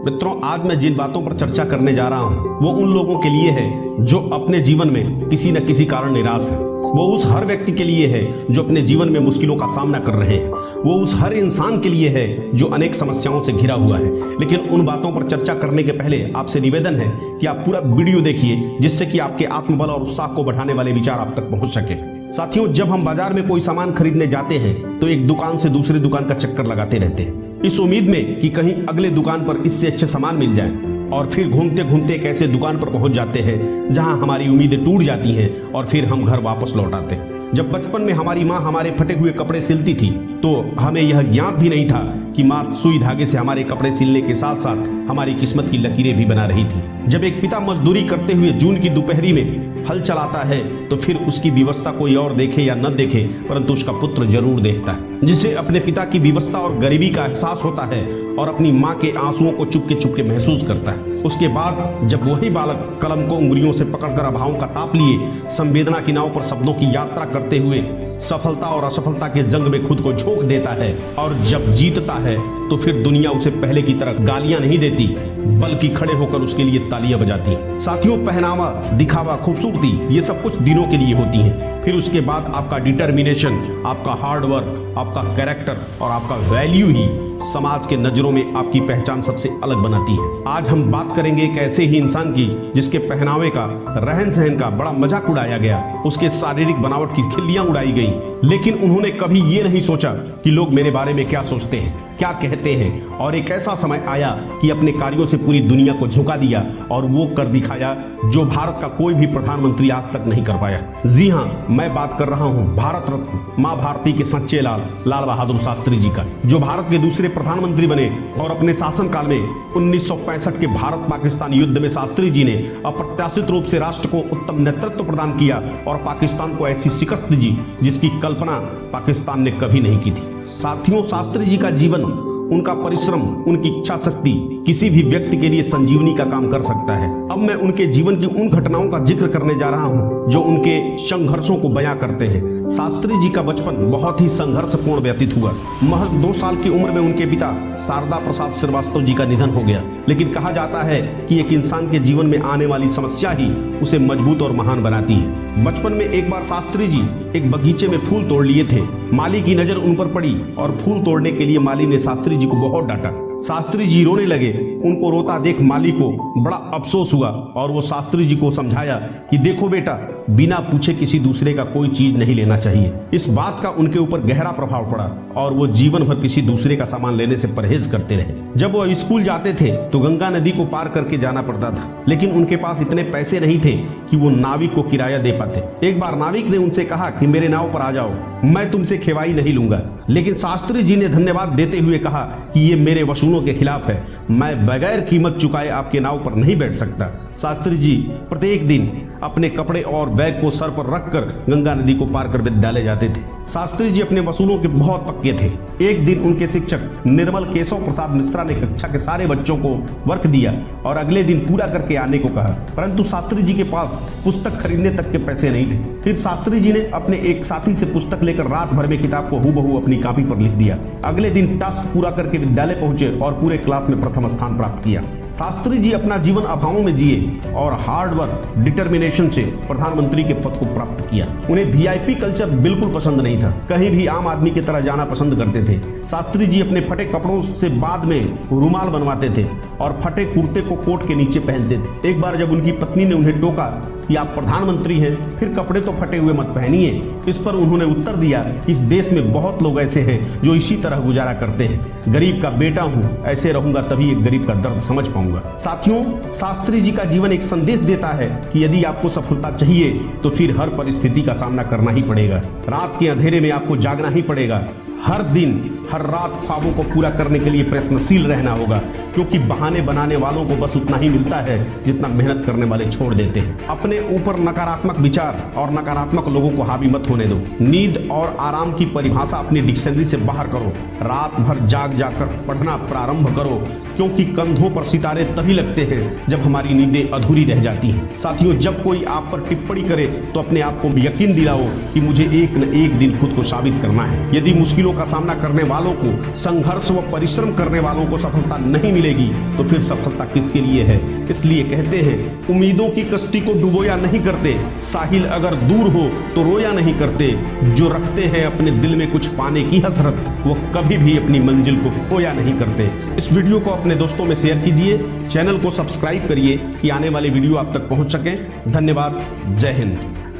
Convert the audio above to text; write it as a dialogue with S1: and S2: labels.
S1: मित्रों, आज मैं जिन बातों पर चर्चा करने जा रहा हूँ वो उन लोगों के लिए है जो अपने जीवन में किसी न किसी कारण निराश है। वो उस हर व्यक्ति के लिए है जो अपने जीवन में मुश्किलों का सामना कर रहे हैं। वो उस हर इंसान के लिए है जो अनेक समस्याओं से घिरा हुआ है। लेकिन उन बातों पर चर्चा करने के पहले आपसे निवेदन है कि आप पूरा वीडियो देखिए, जिससे कि आपके आत्मबल और उत्साह को बढ़ाने वाले विचार आप तक पहुंच सके। साथियों, जब हम बाजार में कोई सामान खरीदने जाते हैं तो एक दुकान से दूसरी दुकान का चक्कर लगाते रहते हैं, इस उम्मीद में कि कहीं अगले दुकान पर इससे अच्छे सामान मिल जाए, और फिर घूमते घूमते एक ऐसे दुकान पर पहुंच जाते हैं जहां हमारी उम्मीदें टूट जाती हैं और फिर हम घर वापस लौट आते हैं। जब बचपन में हमारी माँ हमारे फटे हुए कपड़े सिलती थी तो हमें यह ज्ञात भी नहीं था कि माँ सुई धागे से हमारे कपड़े सिलने के साथ साथ हमारी किस्मत की लकीरें भी बना रही थी। जब एक पिता मजदूरी करते हुए जून की दोपहरी में हल चलाता है तो फिर उसकी व्यवस्था कोई और देखे या न देखे, परंतु उसका पुत्र जरूर देखता है, जिसे अपने पिता की व्यवस्था और गरीबी का एहसास होता है और अपनी माँ के आंसुओं को चुपके महसूस करता है। उसके बाद जब वही बालक कलम को उंगलियों से पकड़कर अभावों का ताप लिए संवेदना की नाव पर शब्दों की यात्रा करते हुए सफलता और असफलता के जंग में खुद को झोंक देता है, और जब जीतता है तो फिर दुनिया उसे पहले की तरह गालियां नहीं देती बल्कि खड़े होकर उसके लिए तालियां बजाती है। साथियों, पहनावा, दिखावा, खूबसूरती, ये सब कुछ दिनों के लिए होती है। फिर उसके बाद आपका डिटर्मिनेशन, आपका हार्ड वर्क, आपका कैरेक्टर और आपका वैल्यू ही समाज के नजरों में आपकी पहचान सबसे अलग बनाती है। आज हम बात करेंगे एक ऐसे ही इंसान की जिसके पहनावे का, रहन सहन का बड़ा मजाक उड़ाया गया, उसके शारीरिक बनावट की खिल्लियां उड़ाई गई, लेकिन उन्होंने कभी ये नहीं सोचा कि लोग मेरे बारे में क्या सोचते हैं, क्या कहते हैं। और एक ऐसा समय आया कि अपने कार्यों से पूरी दुनिया को झुका दिया और वो कर दिखाया जो भारत का कोई भी प्रधानमंत्री आज तक नहीं कर पाया। जी हाँ, मैं बात कर रहा हूँ भारत रत्न माँ भारती के सच्चे लाल बहादुर शास्त्री जी का, जो भारत के दूसरे प्रधानमंत्री बने और अपने शासनकाल में 1965 के भारत पाकिस्तान युद्ध में शास्त्री जी ने अप्रत्याशित रूप से राष्ट्र को उत्तम नेतृत्व प्रदान किया और पाकिस्तान को ऐसी शिकस्त दी जिसकी कल्पना पाकिस्तान ने कभी नहीं की थी। साथियों, शास्त्री जी का जीवन, उनका परिश्रम, उनकी इच्छा शक्ति किसी भी व्यक्ति के लिए संजीवनी का काम कर सकता है। अब मैं उनके जीवन की उन घटनाओं का जिक्र करने जा रहा हूं जो उनके संघर्षों को बयां करते हैं। शास्त्री जी का बचपन बहुत ही संघर्षपूर्ण व्यतीत हुआ। महज 2 साल की उम्र में उनके पिता शारदा प्रसाद श्रीवास्तव जी का निधन हो गया। लेकिन कहा जाता है कि एक इंसान के जीवन में आने वाली समस्या ही उसे मजबूत और महान बनाती है। बचपन में एक बार शास्त्री जी एक बगीचे में फूल तोड़ लिए थे। माली की नजर उन पर पड़ी और फूल तोड़ने के लिए माली ने शास्त्री जी को बहुत डांटा। शास्त्री जी रोने लगे। उनको रोता देख माली को बड़ा अफसोस हुआ और वो शास्त्री जी को समझाया कि देखो बेटा, बिना पूछे किसी दूसरे का कोई चीज नहीं लेना चाहिए। इस बात का उनके ऊपर गहरा प्रभाव पड़ा और वो जीवन भर किसी दूसरे का सामान लेने से परहेज करते रहे। जब वो स्कूल जाते थे तो गंगा नदी को पार करके जाना पड़ता था, लेकिन उनके पास इतने पैसे नहीं थे कि वो नाविक को किराया दे पाते। एक बार नाविक ने उनसे कहा कि मेरे नाव पर आ जाओ, मैं तुमसे खेवाई नहीं लूंगा। लेकिन शास्त्री जी ने धन्यवाद देते हुए कहा कि ये मेरे वसूलों के खिलाफ है, मैं बगैर कीमत चुकाए आपके नाव पर नहीं बैठ सकता। शास्त्री जी प्रत्येक दिन अपने कपड़े और बैग को सर पर रखकर गंगा नदी को पार कर विद्यालय जाते थे। शास्त्री जी अपने वसूलों के बहुत पक्के थे। एक दिन उनके शिक्षक निर्मल केशव प्रसाद मिश्रा ने कक्षा के सारे बच्चों को वर्क दिया और अगले दिन पूरा करके आने को कहा, परंतु शास्त्री जी के पास पुस्तक खरीदने तक के पैसे नहीं थे। फिर शास्त्री जी ने अपने एक साथी से पुस्तक लेकर रात भर में किताब को हूबहू अपनी कॉपी पर लिख दिया। अगले दिन टास्क पूरा करके विद्यालय पहुंचे और पूरे क्लास में प्रथम स्थान प्राप्त किया। शास्त्री जी अपना जीवन अभावों में जिए और हार्ड वर्क, डिटर्मिनेशन से प्रधानमंत्री के पद को प्राप्त किया। उन्हें वीआईपी कल्चर बिल्कुल पसंद नहीं था, कहीं भी आम आदमी की तरह जाना पसंद करते थे। शास्त्री जी अपने फटे कपड़ों से बाद में रुमाल बनवाते थे और फटे कुर्ते को कोट के नीचे पहनते थे। एक बार जब उनकी पत्नी ने उन्हें टोका कि आप प्रधानमंत्री हैं, फिर कपड़े तो फटे हुए मत पहनिए, इस पर उन्होंने उत्तर दिया, इस देश में बहुत लोग ऐसे हैं जो इसी तरह गुजारा करते हैं। गरीब का बेटा हूं, ऐसे रहूंगा तभी एक गरीब का दर्द समझ पाऊंगा। साथियों, शास्त्री जी का जीवन एक संदेश देता है कि यदि आपको सफलता चाहिए तो फिर हर परिस्थिति का सामना करना ही पड़ेगा। रात के अंधेरे में आपको जागना ही पड़ेगा। हर दिन हर रात ख्वाबों को पूरा करने के लिए प्रयत्नशील रहना होगा, क्योंकि बहाने बनाने वालों को बस उतना ही मिलता है जितना मेहनत करने वाले छोड़ देते हैं। अपने ऊपर नकारात्मक विचार और नकारात्मक लोगों को हावी मत होने दो। नींद और आराम की परिभाषा अपनी डिक्शनरी से बाहर करो। रात भर जाग जाकर पढ़ना प्रारंभ करो, क्योंकि कंधों पर सितारे तभी लगते हैं जब हमारी नींदें अधूरी रह जाती हैं। साथियों, जब कोई आप पर टिप्पणी करे तो अपने आप को यकीन दिलाओ कि मुझे एक न एक दिन खुद को साबित करना है। यदि मुश्किलों मुश्किलों का सामना करने वालों को, संघर्ष व परिश्रम करने वालों को सफलता नहीं मिलेगी तो फिर सफलता किसके लिए है। इसलिए कहते हैं, उम्मीदों की कश्ती को डुबोया नहीं करते, साहिल अगर दूर हो तो रोया नहीं करते। जो रखते हैं अपने दिल में कुछ पाने की हसरत, वो कभी भी अपनी मंजिल को खोया नहीं करते। इस वीडियो को अपने दोस्तों में शेयर कीजिए, चैनल को सब्सक्राइब करिए कि आने वाले वीडियो आप तक पहुंच सकें। धन्यवाद। जय हिंद।